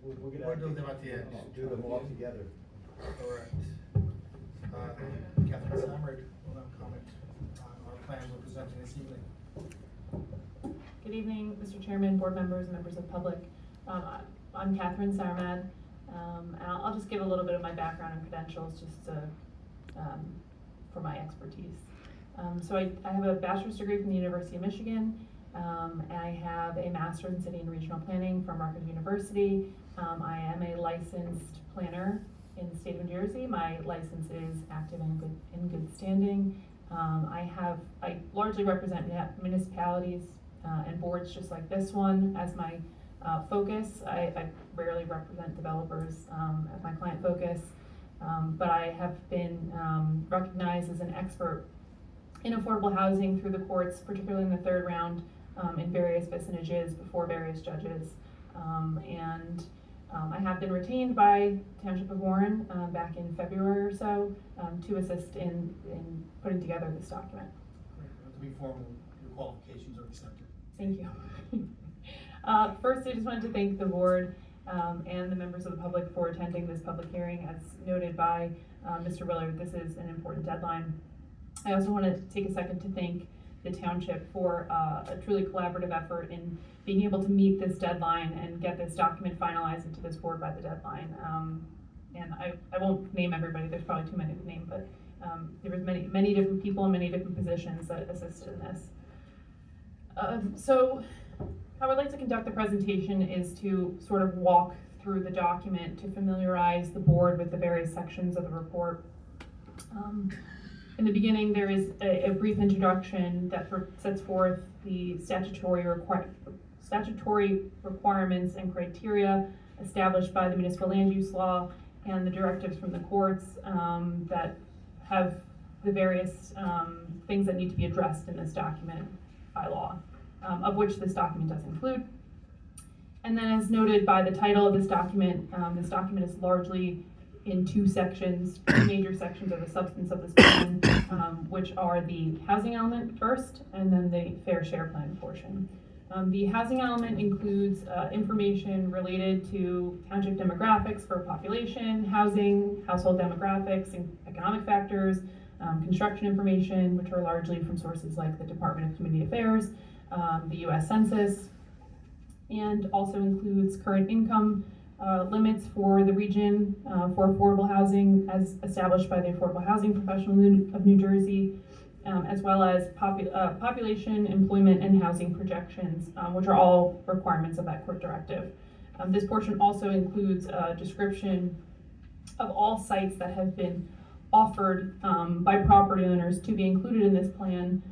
We'll get We'll out. do them at the end. Do them all together. Correct. Catherine Samard will now comment on our plans we're presenting this evening. Good evening, Mr. Chairman, board members, and members of the public. I'm Catherine Sarmad, and I'll just give a little bit of my background and credentials just to, for my expertise. So I have a bachelor's degree from the University of Michigan. And I have a master's in city and regional planning from Rutgers University. I am a licensed planner in the state of New Jersey. My license is active and in good standing. I largely represent municipalities and boards just like this one as my focus. I rarely represent developers as my client focus, but I have been recognized as an expert in affordable housing through the courts, particularly in the third round, in various vicinages before various judges. I have been retained by Township of Warren back in February or so to assist in putting together this document. Great. To be formal, your qualifications are accepted. Thank you. First, I just wanted to thank the board and the members of the public for attending this public hearing. As noted by Mr. Willard, this is an important deadline. I also want to take a second to thank the township for a truly collaborative effort in being able to meet this deadline and get this document finalized into this board by the deadline. And I won't name everybody, there's probably too many to name, but there was many different people in many different positions that assisted in this. So how I'd like to conduct the presentation is to sort of walk through the document to familiarize the board with the various sections of the report. In the beginning, there is a brief introduction that sets forth the statutory requirements and criteria established by the municipal land use law and the directives from the courts that have the various things that need to be addressed in this document by law, of which this document does include. And then, as noted by the title of this document is largely in two sections, two major sections of the substance of this plan, which are the housing element first, and then the fair share plan portion. The housing element includes information related to township demographics for population, housing, household demographics, and economic factors, construction information, which are largely from sources like the Department of Community Affairs, the U.S. Census, and also includes current income limits for the region for affordable housing as established by the Affordable Housing Professional of New Jersey, as well as population, employment, and housing projections, which are all requirements of that court directive. This portion also includes a description of all sites that have been offered by property owners to be included in this plan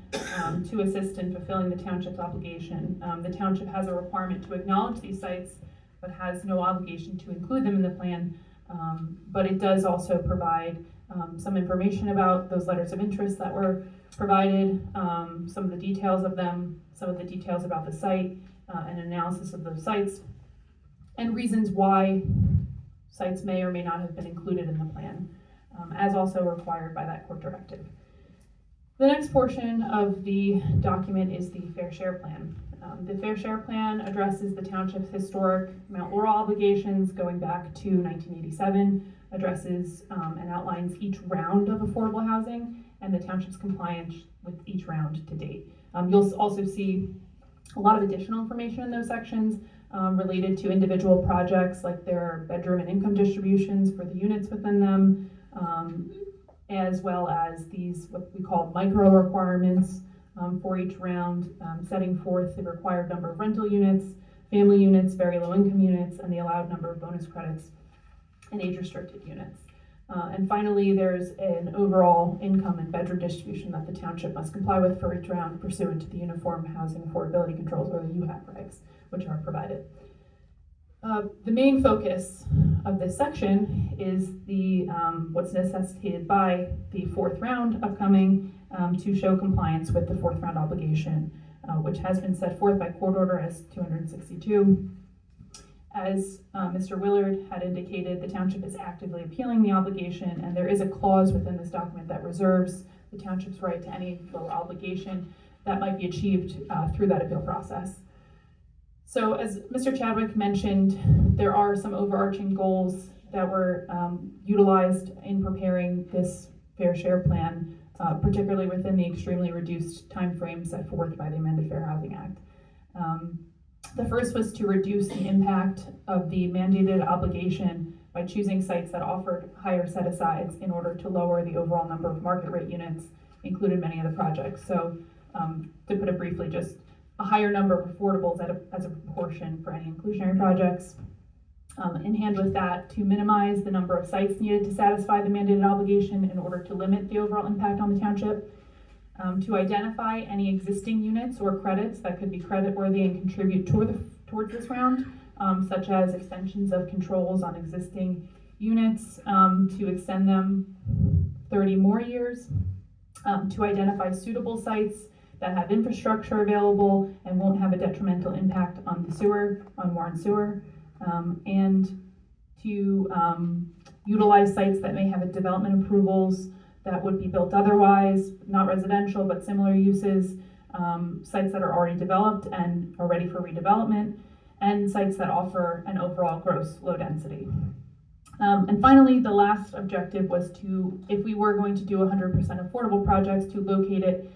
to assist in fulfilling the township's obligation. The township has a requirement to acknowledge these sites, but has no obligation to include them in the plan, but it does also provide some information about those letters of interest that were provided, some of the details of them, some of the details about the site, an analysis of those sites, and reasons why sites may or may not have been included in the plan, as also required by that court directive. The next portion of the document is the fair share plan. The Fair Share Plan addresses the township's historic Mount Laurel obligations going back to 1987, addresses and outlines each round of affordable housing and the township's compliance with each round to date. You'll also see a lot of additional information in those sections related to individual projects, like their bedroom and income distributions for the units within them, as well as these, what we call micro requirements, for each round, setting forth the required number of rental units, family units, very low income units, and the allowed number of bonus credits and age restricted units. And finally, there's an overall income and bedroom distribution that the township must comply with for each round pursuant to the Uniform Housing Affordability Controls, or the UHAC regs, which are provided. The main focus of this section is the what's necessitated by the fourth round upcoming to show compliance with the fourth round obligation, which has been set forth by court order as 262. As Mr. Willard had indicated, the township is actively appealing the obligation, and there is a clause within this document that reserves the township's right to any lower obligation that might be achieved through that appeal process. So as Mr. Chadwick mentioned, there are some overarching goals that were utilized in preparing this fair share plan, particularly within the extremely reduced timeframe set forth by the amended Fair Housing Act. The first was to reduce the impact of the mandated obligation by choosing sites that offered higher set-asides in order to lower the overall number of market rate units included in many of the projects. So to put it briefly, just a higher number of affordables as a proportion for any inclusionary projects. In hand with that, to minimize the number of sites needed to satisfy the mandated obligation in order to limit the overall impact on the township. To identify any existing units or credits that could be creditworthy and contribute towards this round, such as extensions of controls on existing units, to extend them 30 more years. To identify suitable sites that have infrastructure available and won't have a detrimental impact on the sewer, on Warren Sewer, and to utilize sites that may have a development approvals that would be built otherwise, not residential, but similar uses, sites that are already developed and are ready for redevelopment, and sites that offer an overall gross low density. And finally, the last objective was to, if we were going to do 100% affordable projects, to locate it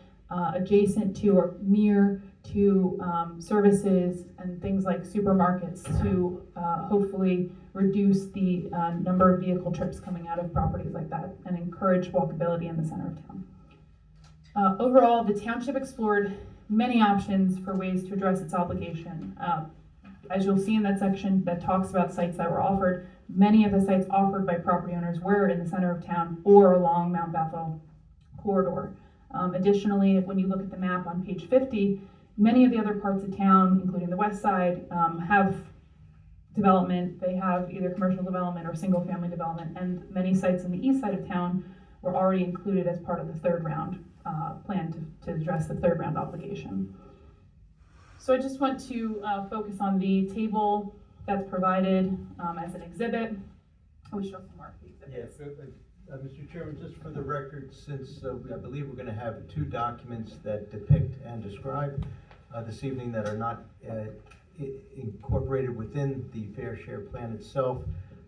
adjacent to or near to services and things like supermarkets to hopefully reduce the number of vehicle trips coming out of properties like that and encourage walkability in the center of town. Overall, the township explored many options for ways to address its obligation. As you'll see in that section that talks about sites that were offered, many of the sites offered by property owners were in the center of town or along Mount Bethel corridor. Additionally, when you look at the map on page 50, many of the other parts of town, including the west side, have development. They have either commercial development or single family development, and many sites in the east side of town were already included as part of the third round plan to address the third round obligation. So I just want to focus on the table that's provided as an exhibit. We show some more of the exhibits. Yes, Mr. Chairman, just for the record, since I believe we're going to have two documents that depict and describe this evening that are not incorporated within the fair share plan itself,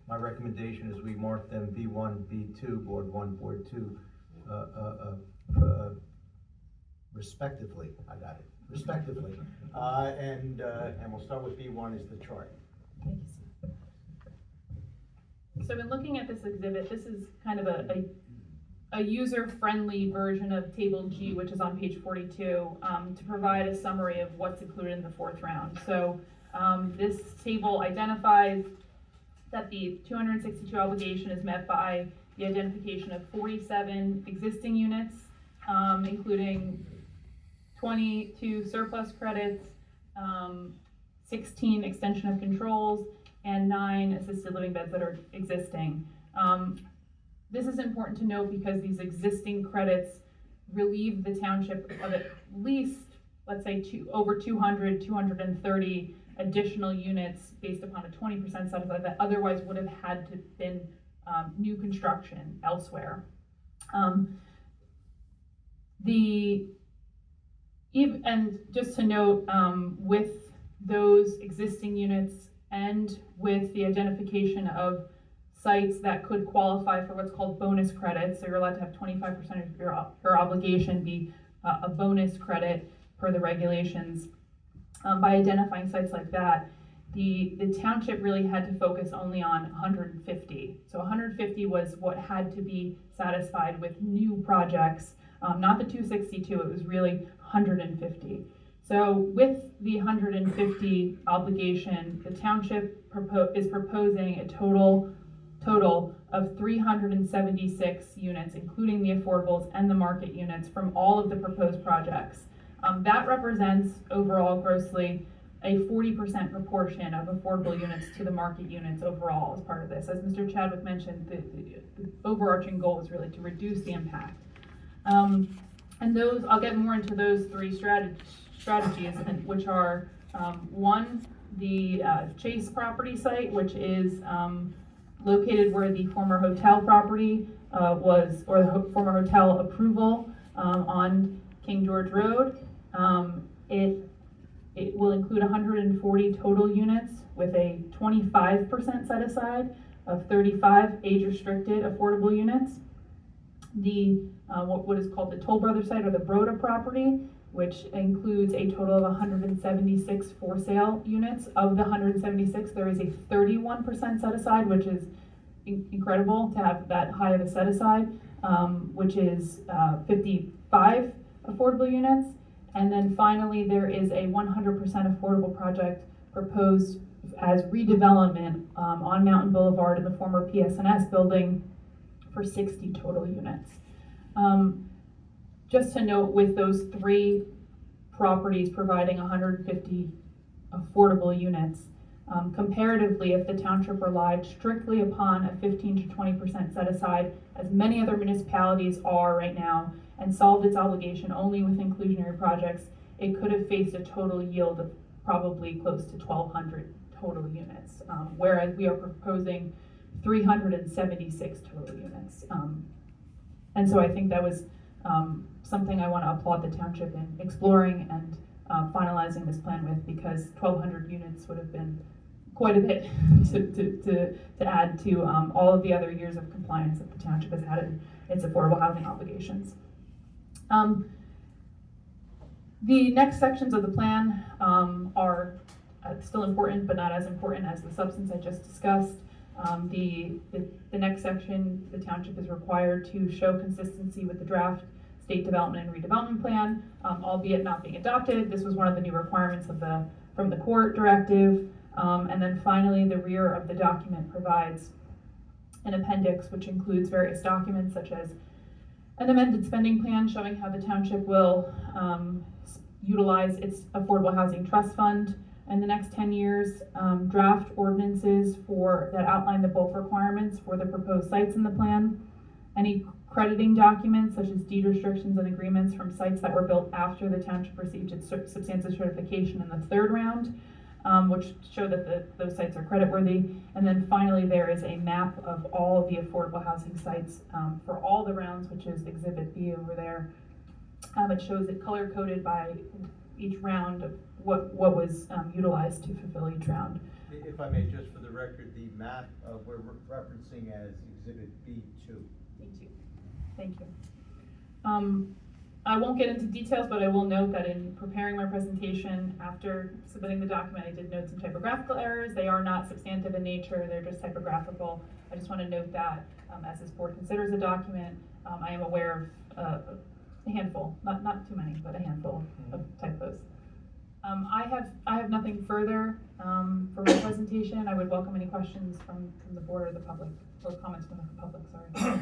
my recommendation is we mark them B1, B2, Board 1, Board 2, respectively. I got it. Respectively. And we'll start with B1 is the chart. Thank you, Steve. So in looking at this exhibit, this is kind of a user-friendly version of Table G, which is on page 42, to provide a summary of what's included in the fourth round. So this table identifies that the 262 obligation is met by the identification of 47 existing units, including 22 surplus credits, 16 extension of controls, and 9 assisted living beds that are existing. This is important to note because these existing credits relieve the township of at least, let's say, over 200, 230 additional units based upon a 20% set aside that otherwise would have had to been new construction elsewhere. And just to note, with those existing units and with the identification of sites that could qualify for what's called bonus credits, so you're allowed to have 25% of your obligation be a bonus credit per the regulations. By identifying sites like that, the township really had to focus only on 150. So 150 was what had to be satisfied with new projects, not the 262, it was really 150. So with the 150 obligation, the township is proposing a total of 376 units, including the affordables and the market units from all of the proposed projects. That represents overall grossly a 40% proportion of affordable units to the market units overall as part of this. As Mr. Chadwick mentioned, the overarching goal is really to reduce the impact. And those, I'll get more into those three strategies, which are one, the Chase property site, which is located where the former hotel property was, or the former hotel approval on King George Road. It It will include 140 total units with a 25% set aside of 35 age-restricted affordable units. The what is called the Toll Brothers site, or the Broda property, which includes a total of 176 for sale units. Of the 176, there is a 31% set aside, which is incredible to have that high of a set aside, which is 55 affordable units. And then finally, there is a 100% affordable project proposed as redevelopment on Mountain Boulevard in the former PSNS building for 60 total units. Just to note, with those 3 properties providing 150 affordable units, comparatively, if the township relied strictly upon a 15 to 20% set aside, as many other municipalities are right now, and solved its obligation only with inclusionary projects, it could have faced a total yield of probably close to 1,200 total units, whereas we are proposing 376 total units. And so I think that was something I want to applaud the township in exploring and finalizing this plan with, because 1,200 units would have been quite a bit to add to all of the other years of compliance that the township has had in its affordable housing obligations. The next sections of the plan are still important, but not as important as the substance I just discussed. The next section, the township is required to show consistency with the draft state development and redevelopment plan, albeit not being adopted. This was one of the new requirements from the court directive. And then finally, the rear of the document provides an appendix which includes various documents such as an amended spending plan showing how the township will utilize its affordable housing trust fund in the next 10 years, draft ordinances that outline the bulk requirements for the proposed sites in the plan, any crediting documents such as deed restrictions and agreements from sites that were built after the township received its substantive certification in the 3rd round, which show that those sites are creditworthy. And then finally, there is a map of all of the affordable housing sites for all the rounds, which is Exhibit B over there. It shows it color-coded by each round of what was utilized to fulfill each round. If I may, just for the record, the map we're referencing as Exhibit B2. B2. Thank you. I won't get into details, but I will note that in preparing my presentation after submitting the document, I did note some typographical errors. They are not substantive in nature, they're just typographical. I just want to note that as this board considers the document, I am aware of a handful, not too many, but a handful of typos. I have nothing further for my presentation. I would welcome any questions from the board or the public, or comments from the public, sorry.